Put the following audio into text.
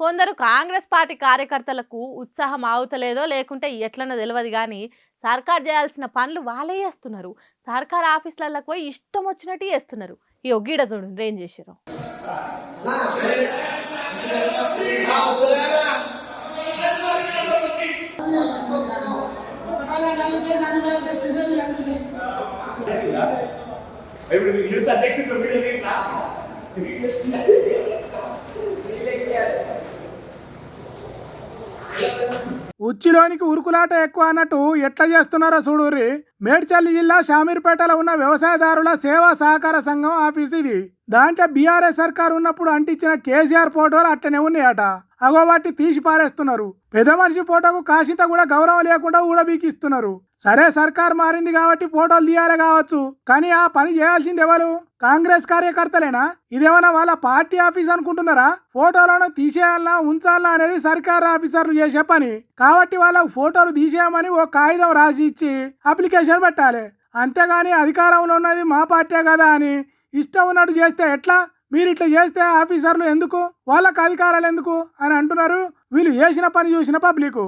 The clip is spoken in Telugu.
కొందరు కాంగ్రెస్ పార్టీ కార్యకర్తలకు ఉత్సాహం ఆగుతలేదో లేకుంటే ఎట్లనో తెలియదు కానీ సర్కార్ చేయాల్సిన పనులు వాళ్ళే చేస్తున్నారు. సర్కార్ ఆఫీసులకు పోయి ఇష్టం వచ్చినట్టు చేస్తున్నారు. ఈ ఒగ్గీడ చూడండి ఏం చేశారు. ఉచ్చిలోనికి ఉరుకులాట ఎక్కువ అన్నట్టు ఎట్లా చేస్తున్నారో చూడుర్రి. మేడ్చల్ జిల్లా షామీర్పేటలో ఉన్న వ్యవసాయదారుల సేవా సహకార సంఘం ఆఫీస్ ఇది. దాంట్లో బీఆర్ఎస్ సర్కార్ ఉన్నప్పుడు అంటించిన కేసీఆర్ ఫోటోలు అట్టనే ఉన్నాయట. అగో వాటి తీసి పారేస్తున్నారు. పెద్ద మనిషి ఫోటోకు కాసింత కూడా గౌరవం లేకుండా ఊడబీకిస్తున్నారు. సరే సర్కార్ మారింది కాబట్టి ఫోటోలు తీయాలి కావచ్చు, కానీ ఆ పని చేయాల్సింది ఎవరు? కాంగ్రెస్ కార్యకర్తలేనా? ఇదేమన్నా వాళ్ళ పార్టీ ఆఫీస్ అనుకుంటున్నారా? ఫోటోలను తీసేయాలన్నా ఉంచాలన్నా అనేది సర్కార్ ఆఫీసర్లు చేసే పని కాబట్టి వాళ్ళకు ఫోటోలు తీసేయమని ఓ కాగితం రాసి ఇచ్చి అప్లికేషన్ పెట్టాలి. అంతేగాని అధికారంలో ఉన్నది మా పార్టీ కదా అని ఇష్టం ఉన్నట్టు చేస్తే ఎట్లా? మీరు ఇట్లా చేస్తే ఆఫీసర్లు ఎందుకు, వాళ్ళకు అధికారాలు ఎందుకు అని అంటున్నారు. వీళ్ళు చేసిన పని చూసిన పబ్లిక్